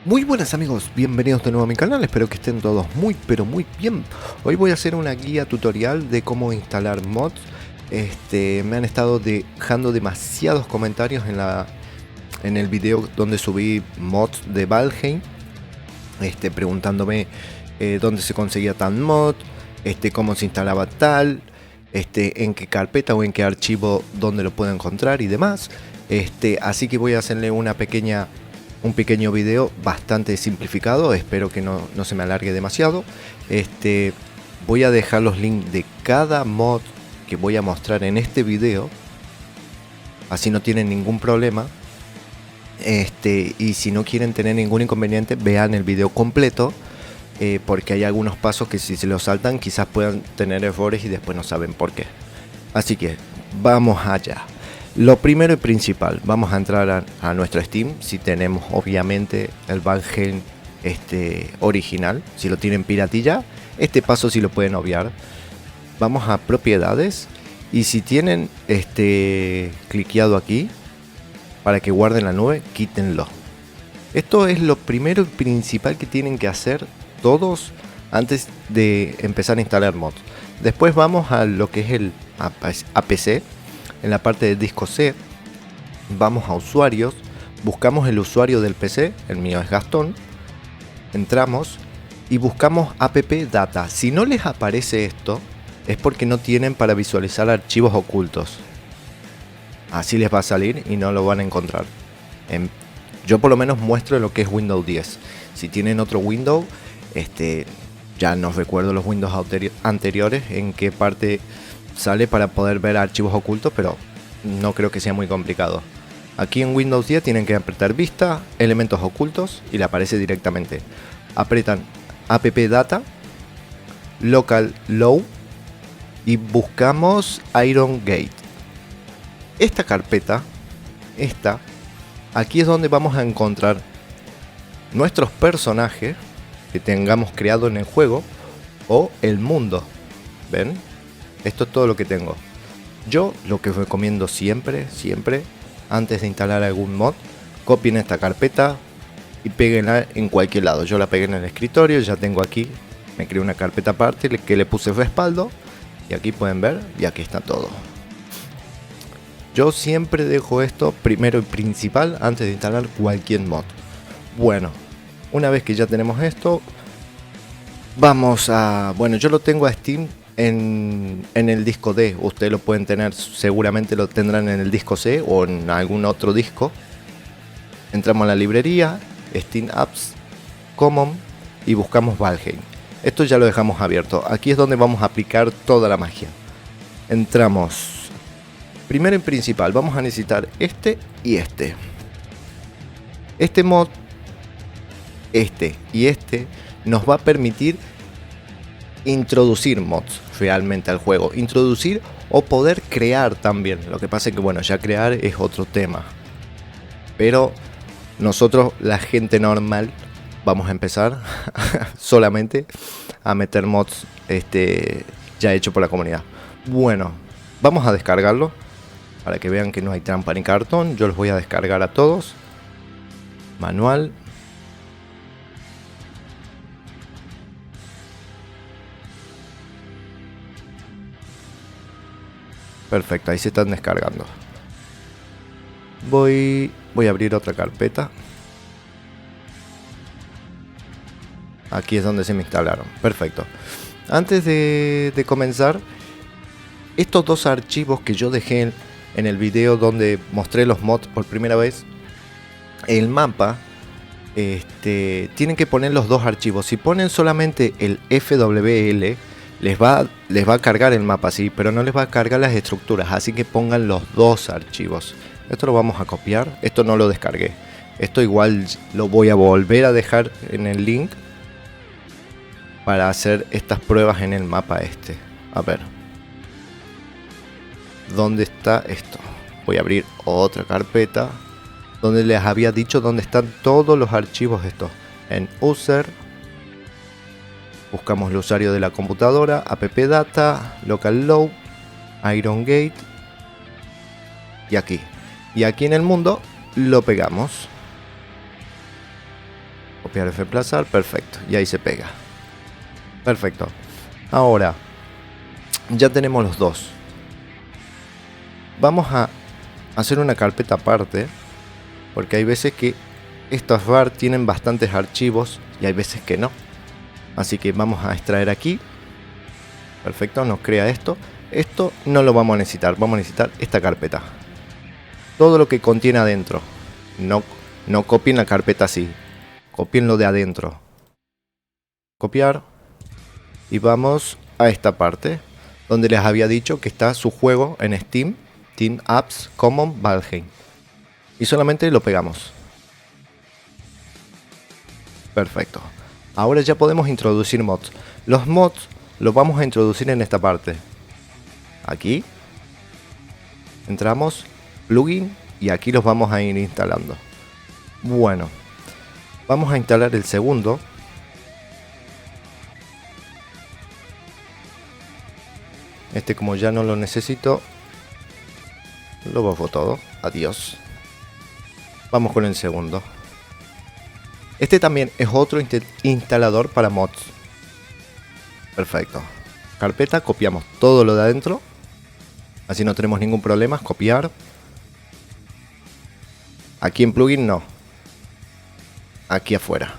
Muy buenas amigos, bienvenidos de nuevo a mi canal, espero que estén todos muy pero muy bien. Hoy voy a hacer una guía tutorial de cómo instalar mods. Me han estado dejando demasiados comentarios en el video donde subí mods de Valheim, preguntándome dónde se conseguía tal mod, cómo se instalaba tal, en qué carpeta o en qué archivo donde lo puedo encontrar y demás. Así que voy a hacerle un pequeño video bastante simplificado, espero que no se me alargue demasiado. Voy a dejar los links de cada mod que voy a mostrar en este video, así no tienen ningún problema. Y si no quieren tener ningún inconveniente, vean el video completo, porque hay algunos pasos que si se los saltan quizás puedan tener errores y después no saben por qué. Así que vamos allá. Lo primero y principal, vamos a entrar a nuestro Steam, si tenemos obviamente el Valheim original. Si lo tienen piratilla, este paso sí lo pueden obviar. Vamos a propiedades y si tienen cliqueado aquí para que guarden la nube, quítenlo. Esto es lo primero y principal que tienen que hacer todos antes de empezar a instalar mods. Después vamos a lo que es el APC. En la parte del disco C, vamos a usuarios, buscamos el usuario del PC, el mío es Gastón, entramos y buscamos app data. Si no les aparece esto, es porque no tienen para visualizar archivos ocultos. Así les va a salir y no lo van a encontrar. Yo por lo menos muestro lo que es Windows 10. Si tienen otro Windows, ya no recuerdo los Windows anteriores en qué parte sale para poder ver archivos ocultos, pero no creo que sea muy complicado. Aquí en Windows 10 tienen que apretar vista, elementos ocultos y le aparece directamente. Apretan app data, local low y buscamos Iron Gate. Esta carpeta, aquí es donde vamos a encontrar nuestros personajes que tengamos creado en el juego o el mundo. ¿Ven? Esto es todo lo que tengo. Yo lo que recomiendo siempre, antes de instalar algún mod, copien esta carpeta y péguenla en cualquier lado. Yo la pegué en el escritorio, ya tengo aquí, me creé una carpeta aparte que le puse respaldo y aquí pueden ver y aquí está todo. Yo siempre dejo esto primero y principal antes de instalar cualquier mod. Bueno, una vez que ya tenemos esto, vamos a... Bueno, yo lo tengo a Steam en el disco D. Ustedes lo pueden tener, seguramente lo tendrán en el disco C o en algún otro disco. Entramos a la librería, Steam Apps, Common y buscamos Valheim. Esto ya lo dejamos abierto. Aquí es donde vamos a aplicar toda la magia. Entramos. Primero en principal vamos a necesitar este y este. Este mod, y este nos va a permitir introducir mods realmente al juego, introducir o poder crear también. Lo que pasa es que bueno, ya crear es otro tema, pero nosotros, la gente normal, vamos a empezar solamente a meter mods ya hecho por la comunidad. Bueno, vamos a descargarlo para que vean que no hay trampa ni cartón. Yo los voy a descargar a todos, manual. Perfecto, ahí se están descargando. Voy a abrir otra carpeta. Aquí es donde se me instalaron. Perfecto. Antes de comenzar, estos dos archivos que yo dejé en el video donde mostré los mods por primera vez, el mapa, tienen que poner los dos archivos. Si ponen solamente el FWL, les va a cargar el mapa, sí, pero no les va a cargar las estructuras, así que pongan los dos archivos. Esto lo vamos a copiar, esto no lo descargué, esto igual lo voy a volver a dejar en el link para hacer estas pruebas en el mapa A ver, ¿dónde está esto? Voy a abrir otra carpeta donde les había dicho dónde están todos los archivos estos. En user buscamos el usuario de la computadora, app data, local low, Iron Gate y aquí en el mundo lo pegamos. Copiar y reemplazar, perfecto. Y ahí se pega. Perfecto. Ahora, ya tenemos los dos. Vamos a hacer una carpeta aparte, porque hay veces que estos RAR tienen bastantes archivos y hay veces que no. Así que vamos a extraer aquí. Perfecto, nos crea esto. Esto no lo vamos a necesitar, vamos a necesitar esta carpeta. Todo lo que contiene adentro. No copien la carpeta así, copienlo de adentro. Copiar. Y vamos a esta parte, donde les había dicho que está su juego en Steam, Team Apps Common Valheim. Y solamente lo pegamos. Perfecto. Ahora ya podemos introducir mods. Los mods los vamos a introducir en esta parte. Aquí. Entramos, plugin, y aquí los vamos a ir instalando. Bueno. Vamos a instalar el segundo. Este, como ya no lo necesito, lo borro todo. Adiós. Vamos con el segundo. Este también es otro instalador para mods. Perfecto. Carpeta, copiamos todo lo de adentro. Así no tenemos ningún problema. Copiar. Aquí en plugin no. Aquí afuera.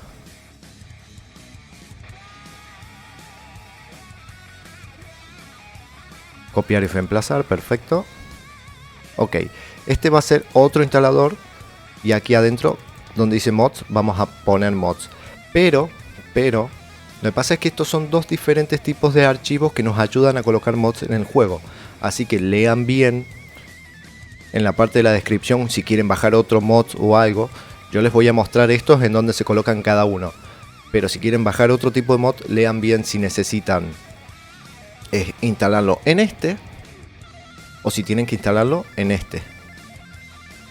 Copiar y reemplazar, perfecto. Ok, este va a ser otro instalador. Y aquí adentro, donde dice mods, vamos a poner mods. Pero, lo que pasa es que estos son dos diferentes tipos de archivos que nos ayudan a colocar mods en el juego. Así que lean bien en la parte de la descripción si quieren bajar otro mod o algo. Yo les voy a mostrar estos en donde se colocan cada uno. Pero si quieren bajar otro tipo de mod, lean bien si necesitan instalarlo en este, o si tienen que instalarlo en este.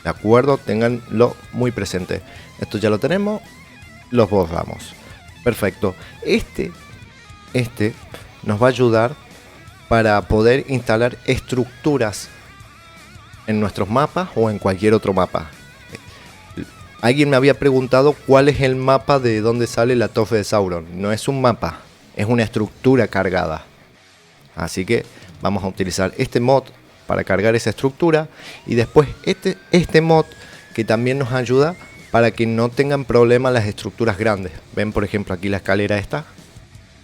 ¿De acuerdo? Ténganlo muy presente. Esto ya lo tenemos. Los borramos. Perfecto. Este nos va a ayudar para poder instalar estructuras en nuestros mapas o en cualquier otro mapa. Alguien me había preguntado cuál es el mapa de donde sale la Torre de Sauron. No es un mapa, es una estructura cargada. Así que vamos a utilizar este mod para cargar esa estructura. Y después este mod que también nos ayuda para que no tengan problemas las estructuras grandes. Ven, por ejemplo, aquí la escalera esta,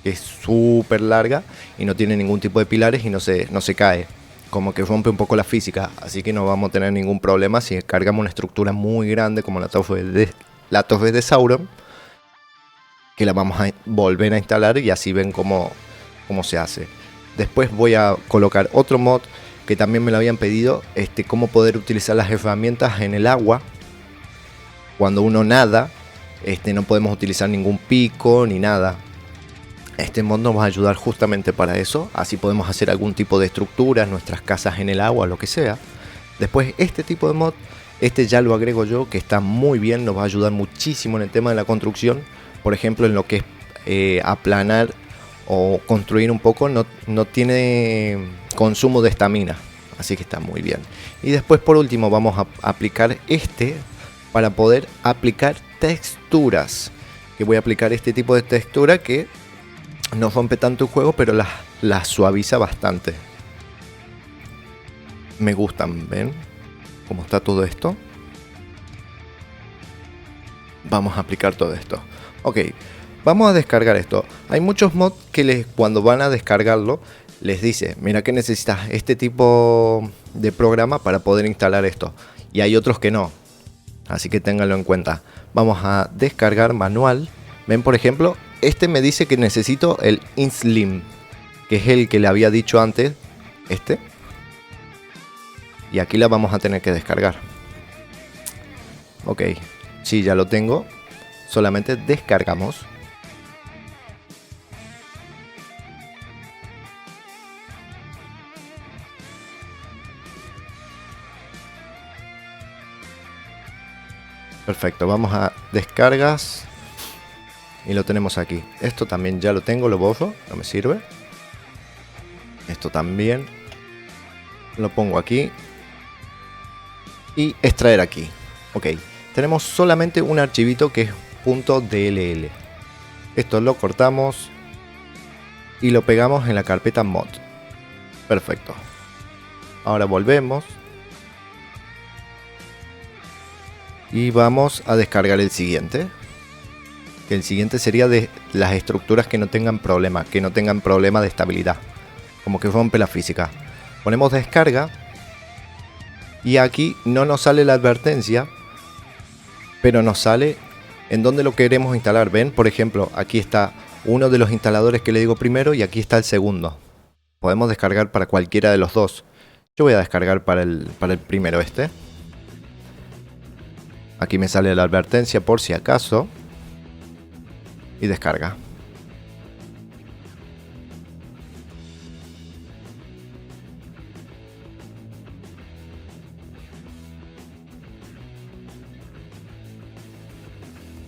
que es súper larga y no tiene ningún tipo de pilares y no se cae. Como que rompe un poco la física. Así que no vamos a tener ningún problema si cargamos una estructura muy grande como la Torre de Sauron, que la vamos a volver a instalar y así ven cómo se hace. Después voy a colocar otro mod que también me lo habían pedido, cómo poder utilizar las herramientas en el agua. Cuando uno nada, no podemos utilizar ningún pico ni nada. Este mod nos va a ayudar justamente para eso. Así podemos hacer algún tipo de estructura en nuestras casas en el agua, lo que sea. Después este tipo de mod, ya lo agrego yo, que está muy bien, nos va a ayudar muchísimo en el tema de la construcción. Por ejemplo, en lo que es aplanar o construir un poco, no tiene consumo de estamina, así que está muy bien. Y después, por último, vamos a aplicar para poder aplicar texturas, que voy a aplicar este tipo de textura que no rompe tanto el juego, pero las suaviza bastante. Me gustan, ¿ven? Cómo está todo esto. Vamos a aplicar todo esto. Ok. Vamos a descargar esto. Hay muchos mods que cuando van a descargarlo les dice, mira que necesitas este tipo de programa para poder instalar esto. Y hay otros que no. Así que ténganlo en cuenta. Vamos a descargar manual. Ven, por ejemplo, me dice que necesito el InSlim, que es el que le había dicho antes. Y aquí la vamos a tener que descargar. Ok. Sí, ya lo tengo. Solamente descargamos. Perfecto, vamos a descargas y lo tenemos aquí. Esto también ya lo tengo, lo borro, no me sirve. Esto también lo pongo aquí y extraer aquí. Ok, tenemos solamente un archivito que es .dll. Esto lo cortamos y lo pegamos en la carpeta mod. Perfecto. Ahora volvemos y vamos a descargar el siguiente. Que el siguiente sería de las estructuras que no tengan problema, de estabilidad, como que rompe la física. Ponemos descarga y aquí no nos sale la advertencia, pero nos sale en donde lo queremos instalar. Ven, por ejemplo, aquí está uno de los instaladores que le digo primero y aquí está el segundo. Podemos descargar para cualquiera de los dos. Yo voy a descargar para el primero este. Aquí me sale la advertencia por si acaso. Y descarga.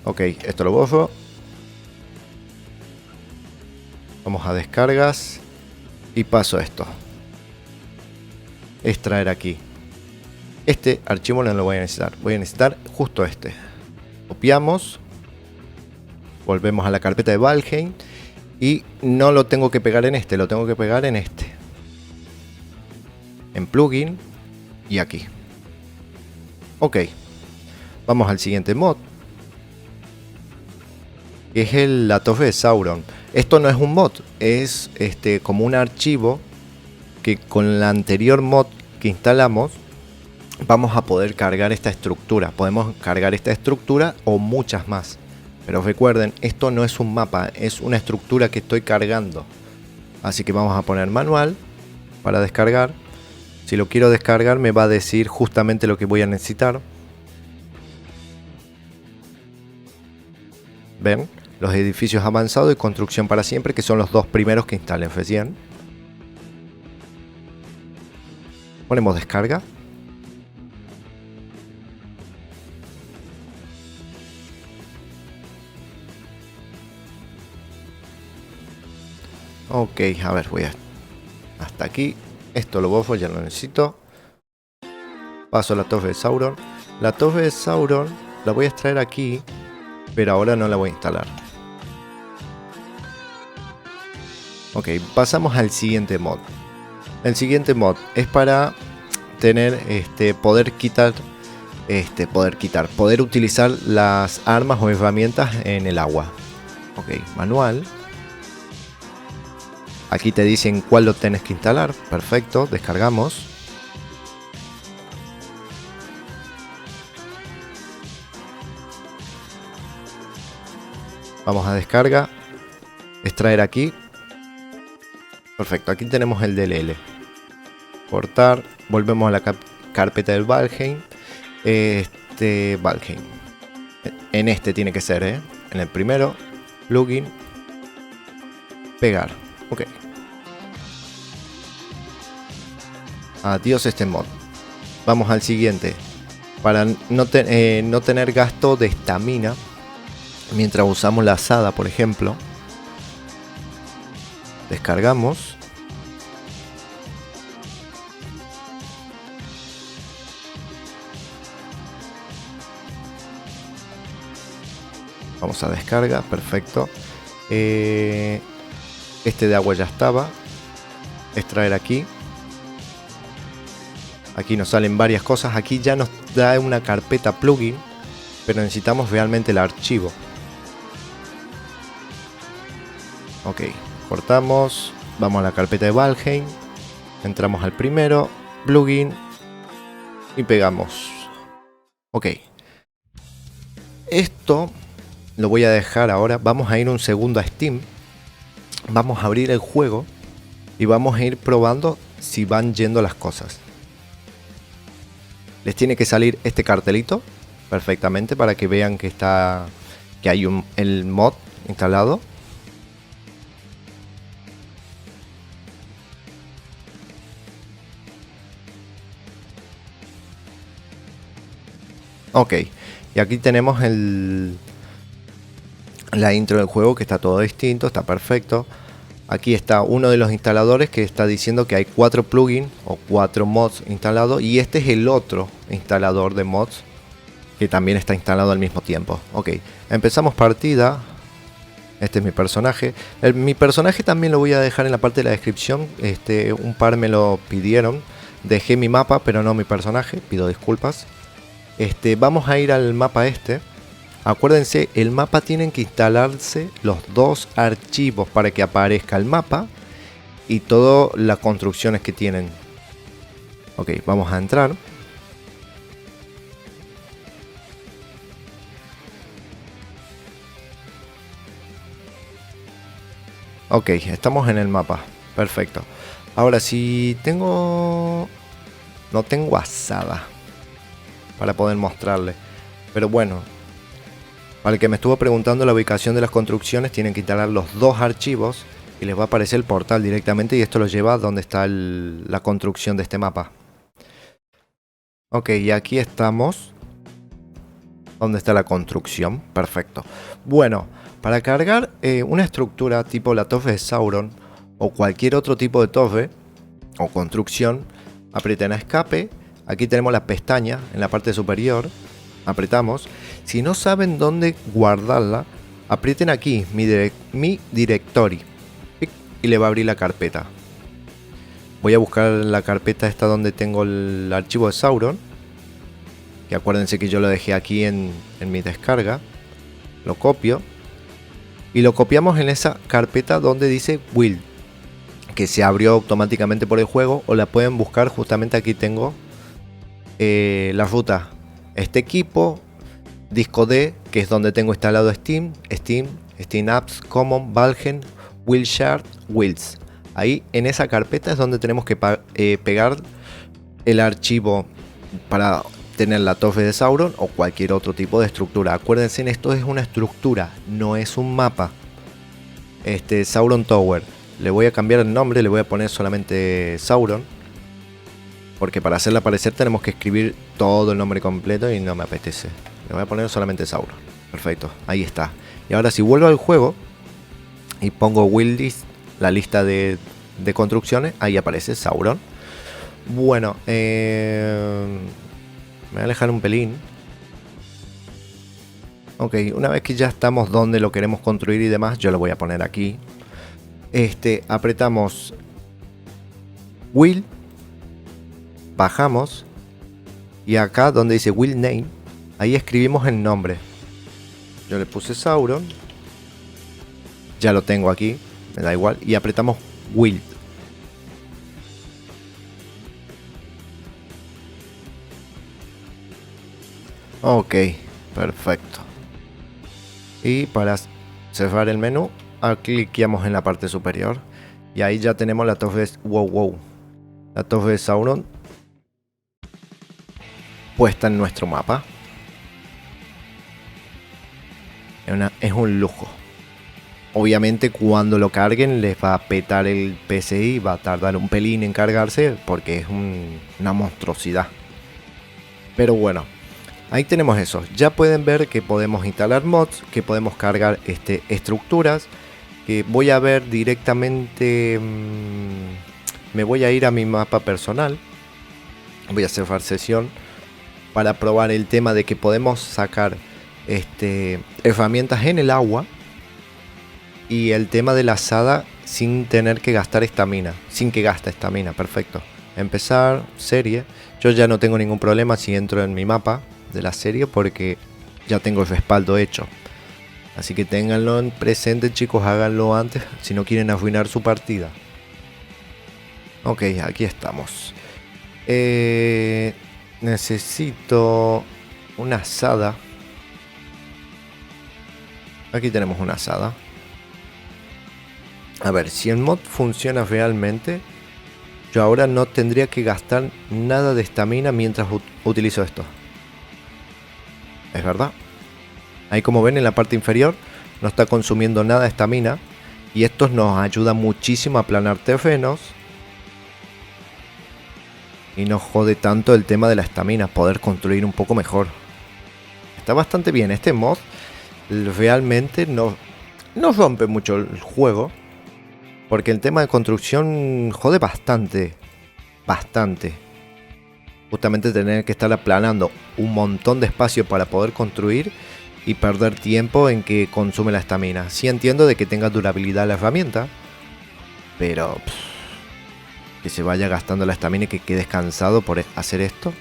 Ok, esto lo borro. Vamos a descargas y paso esto. Extraer aquí. Este archivo no lo voy a necesitar. Voy a necesitar justo este. Copiamos. Volvemos a la carpeta de Valheim. Y no lo tengo que pegar en este. Lo tengo que pegar en este. En plugin. Y aquí. Ok. Vamos al siguiente mod. Que es la torre de Sauron. Esto no es un mod. Es como un archivo. Que con la anterior mod que instalamos. Vamos a poder cargar esta estructura. Podemos cargar esta estructura o muchas más. Pero recuerden, esto no es un mapa, es una estructura que estoy cargando. Así que vamos a poner manual para descargar. Si lo quiero descargar me va a decir justamente lo que voy a necesitar. Ven, los edificios avanzados y construcción para siempre, que son los dos primeros que instalé recién. Ponemos descarga. Ok, a ver, voy hasta aquí. Esto lo borro, ya lo necesito. Paso a la torre de Sauron. La torre de Sauron la voy a extraer aquí, pero ahora no la voy a instalar. Ok, pasamos al siguiente mod. El siguiente mod es para tener poder utilizar las armas o herramientas en el agua. Ok, manual. Aquí te dicen cuál lo tienes que instalar. Perfecto, descargamos. Vamos a descarga. Extraer aquí. Perfecto, aquí tenemos el DLL. Cortar. Volvemos a la carpeta del Valheim. Valheim. En este tiene que ser, En el primero. Plugin. Pegar. Ok. Adiós este mod. Vamos al siguiente. Para no tener gasto de estamina mientras usamos la asada, por ejemplo. Descargamos. Vamos a descarga, perfecto. Este de agua ya estaba. Extraer aquí. Aquí nos salen varias cosas. Aquí ya nos da una carpeta plugin, pero necesitamos realmente el archivo. Ok, cortamos. Vamos a la carpeta de Valheim. Entramos al primero. Plugin. Y pegamos. Ok. Esto lo voy a dejar ahora. Vamos a ir un segundo a Steam. Vamos a abrir el juego. Y vamos a ir probando si van yendo las cosas. Les tiene que salir este cartelito perfectamente para que vean que hay el mod instalado. Ok, y aquí tenemos la intro del juego, que está todo distinto, está perfecto. Aquí está uno de los instaladores que está diciendo que hay 4 plugins o 4 mods instalados. Y este es el otro instalador de mods que también está instalado al mismo tiempo. Ok, empezamos partida. Este es mi personaje. Mi personaje también lo voy a dejar en la parte de la descripción. Un par me lo pidieron. Dejé mi mapa, pero no mi personaje. Pido disculpas. Vamos a ir al mapa este. Acuérdense, el mapa tienen que instalarse los dos archivos para que aparezca el mapa y todas las construcciones que tienen. Ok, vamos a entrar. Ok, estamos en el mapa. Perfecto. Ahora, si tengo... No tengo asada para poder mostrarle. Pero bueno, para el que me estuvo preguntando la ubicación de las construcciones, tienen que instalar los dos archivos y les va a aparecer el portal directamente y esto lo lleva a donde está la construcción de este mapa. Ok, y aquí estamos. ¿Dónde está la construcción? Perfecto. Bueno, para cargar una estructura tipo la torre de Sauron o cualquier otro tipo de torre o construcción, aprieten a escape. Aquí tenemos la pestaña en la parte superior. Apretamos. Si no saben dónde guardarla, aprieten aquí mi directory y le va a abrir la carpeta. Voy a buscar la carpeta esta donde tengo el archivo de Sauron, que acuérdense que yo lo dejé aquí en mi descarga. Lo copio y lo copiamos en esa carpeta donde dice Build, que se abrió automáticamente por el juego, o la pueden buscar. Justamente aquí tengo la ruta. Este equipo, disco D, que es donde tengo instalado Steam Apps, Common, Valheim, Willshare, Wills. Ahí en esa carpeta es donde tenemos que pegar el archivo para tener la torre de Sauron o cualquier otro tipo de estructura. Acuérdense, esto es una estructura, no es un mapa. Sauron Tower. Le voy a cambiar el nombre, le voy a poner solamente Sauron, porque para hacerla aparecer tenemos que escribir todo el nombre completo y no me apetece. Le voy a poner solamente Sauron. Perfecto, ahí está. Y ahora si vuelvo al juego y pongo Will List, la lista de construcciones, ahí aparece Sauron. Bueno, me voy a alejar un pelín. Ok, una vez que ya estamos donde lo queremos construir y demás, yo lo voy a poner aquí. Apretamos Will, bajamos y acá donde dice Will Name, ahí escribimos el nombre. Yo le puse Sauron, ya lo tengo aquí, me da igual, y apretamos Will. Ok, perfecto. Y para cerrar el menú, cliqueamos en la parte superior y ahí ya tenemos la torre la torre de Sauron puesta en nuestro mapa. Es un lujo. Obviamente cuando lo carguen les va a petar el PCI, va a tardar un pelín en cargarse porque es una monstruosidad. Pero bueno, ahí tenemos eso. Ya pueden ver que podemos instalar mods, que podemos cargar estructuras. Que voy a ver directamente. Me voy a ir a mi mapa personal. Voy a cerrar sesión para probar el tema de que podemos sacar herramientas en el agua y el tema de la asada sin tener que gastar estamina, sin que gaste estamina. Perfecto. Empezar serie. Yo ya no tengo ningún problema si entro en mi mapa de la serie porque ya tengo el respaldo hecho. Así que ténganlo en presente, chicos, háganlo antes si no quieren arruinar su partida. Ok, aquí estamos. Necesito una asada. Aquí tenemos una asada. A ver, si el mod funciona realmente, yo ahora no tendría que gastar nada de estamina mientras utilizo esto. ¿Es verdad? Ahí como ven en la parte inferior no está consumiendo nada de estamina. Y esto nos ayuda muchísimo a aplanar terrenos. Y nos jode tanto el tema de la estamina, poder construir un poco mejor. Está bastante bien. Este mod realmente no rompe mucho el juego. Porque el tema de construcción jode bastante. Bastante. justamente tener que estar aplanando un montón de espacio para poder construir y perder tiempo en que consume la estamina. Sí entiendo de que tenga durabilidad la herramienta, pero que se vaya gastando la estamina y que quedes cansado por hacer esto.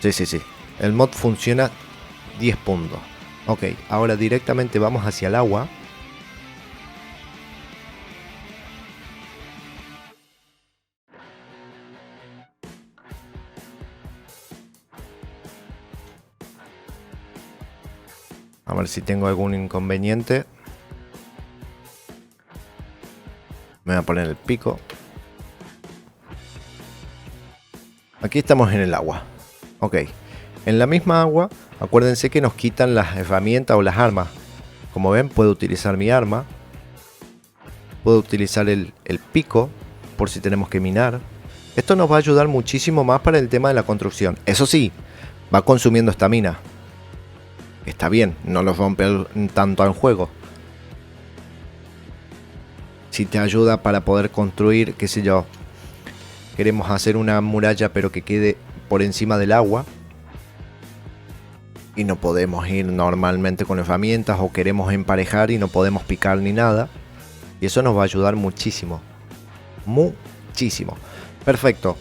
Sí. El mod funciona 10 puntos. Ok, ahora directamente vamos hacia el agua. A ver si tengo algún inconveniente. Me voy a poner el pico. Aquí estamos en el agua. Ok. En la misma agua, acuérdense que nos quitan las herramientas o las armas. Como ven, puedo utilizar mi arma. Puedo utilizar el pico por si tenemos que minar. Esto nos va a ayudar muchísimo más para el tema de la construcción. Eso sí, va consumiendo estamina. Está bien, no nos rompe tanto al juego. Si te ayuda para poder construir, qué sé yo, queremos hacer una muralla pero que quede por encima del agua y no podemos ir normalmente con herramientas, o queremos emparejar y no podemos picar ni nada, y eso nos va a ayudar muchísimo. Muchísimo. Perfecto.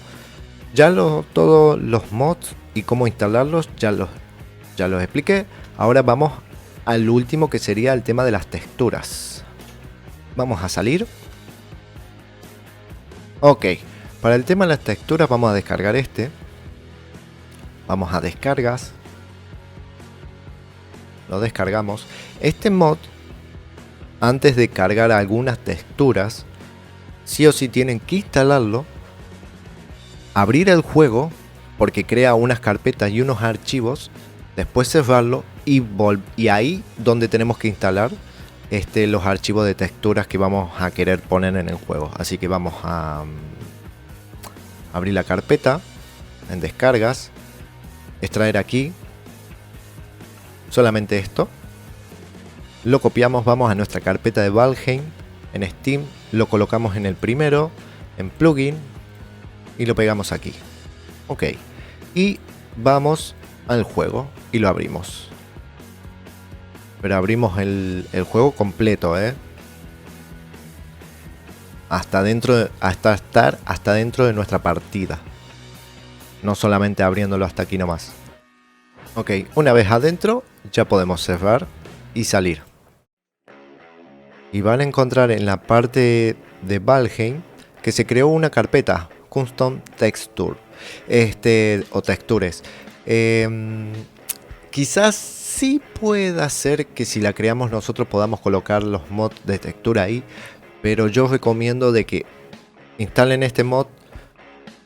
Ya todos los mods y cómo instalarlos ya los expliqué. Ahora vamos al último, que sería el tema de las texturas. Vamos a salir. Ok, para el tema de las texturas vamos a descargar este. Vamos a descargas. Lo descargamos. Este mod, antes de cargar algunas texturas, sí o sí tienen que instalarlo, abrir el juego, porque crea unas carpetas y unos archivos, después cerrarlo y ahí donde tenemos que instalar los archivos de texturas que vamos a querer poner en el juego. Así que vamos a abrir la carpeta en descargas, extraer aquí solamente esto, lo copiamos, vamos a nuestra carpeta de Valheim en Steam, lo colocamos en el primero, en plugin, y lo pegamos aquí. Ok, y vamos al juego y lo abrimos. Pero abrimos el juego completo, hasta estar dentro de nuestra partida, no solamente abriéndolo hasta aquí nomás. Ok, una vez adentro ya podemos cerrar y salir. Y van a encontrar en la parte de Valheim que se creó una carpeta Custom Texture o Textures. Quizás sí pueda ser que si la creamos nosotros podamos colocar los mods de textura ahí, pero yo recomiendo de que instalen este mod,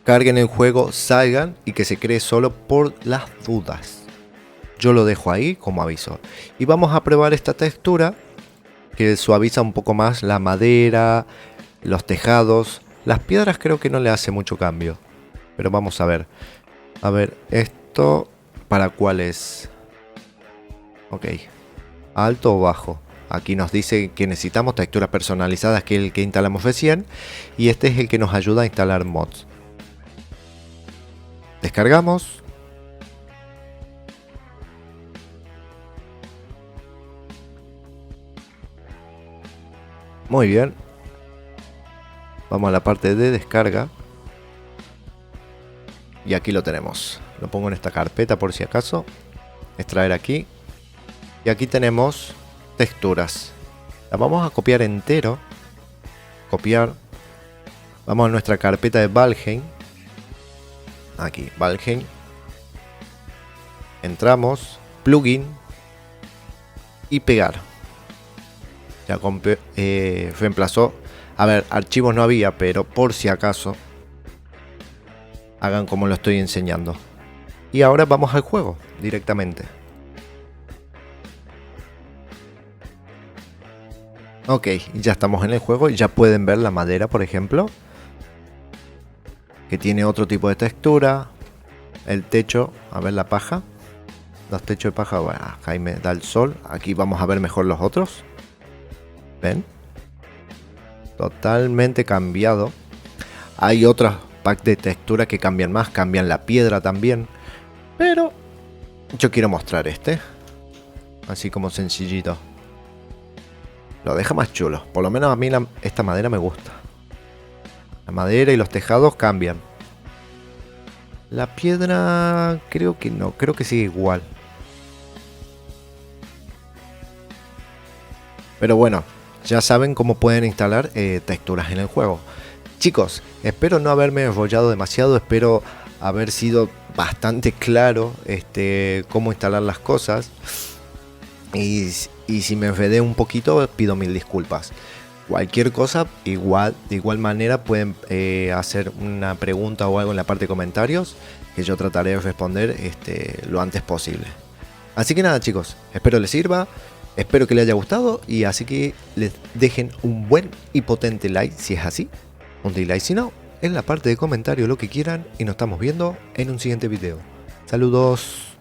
carguen el juego, salgan y que se cree solo por las dudas. Yo lo dejo ahí como aviso. Y vamos a probar esta textura que suaviza un poco más la madera, los tejados. Las piedras creo que no le hace mucho cambio, pero vamos a ver. A ver, esto para cuál es. Ok, alto o bajo. Aquí nos dice que necesitamos texturas personalizadas, que es el que instalamos recién, y este es el que nos ayuda a instalar mods. Descargamos. Muy bien. Vamos a la parte de descarga. Y aquí lo tenemos. Lo pongo en esta carpeta por si acaso. Extraer aquí. Y aquí tenemos texturas. La vamos a copiar entero. Copiar. Vamos a nuestra carpeta de Valheim. Aquí, Valheim. Entramos. Plugin. Y pegar. Ya reemplazó. A ver, archivos no había, pero por si acaso hagan como lo estoy enseñando. Y ahora vamos al juego directamente. Ok, ya estamos en el juego y ya pueden ver la madera, por ejemplo, que tiene otro tipo de textura. El techo, a ver la paja. Los techos de paja, bueno, acá ahí me da el sol. Aquí vamos a ver mejor los otros. ¿Ven? Totalmente cambiado. Hay otras packs de textura que cambian más, cambian la piedra también. Pero yo quiero mostrar este. Así como sencillito. Lo deja más chulo. Por lo menos a mí esta madera me gusta. La madera y los tejados cambian. La piedra creo que no, creo que sigue igual. Pero bueno, ya saben cómo pueden instalar texturas en el juego. Chicos, espero no haberme enrollado demasiado, espero haber sido bastante claro cómo instalar las cosas. Y si me enredé un poquito, pido mil disculpas. Cualquier cosa, de igual manera pueden hacer una pregunta o algo en la parte de comentarios, que yo trataré de responder lo antes posible. Así que nada, chicos, espero les sirva, espero que les haya gustado, y así que les dejen un buen y potente like si es así, un dislike si no, en la parte de comentarios lo que quieran, y nos estamos viendo en un siguiente video. Saludos.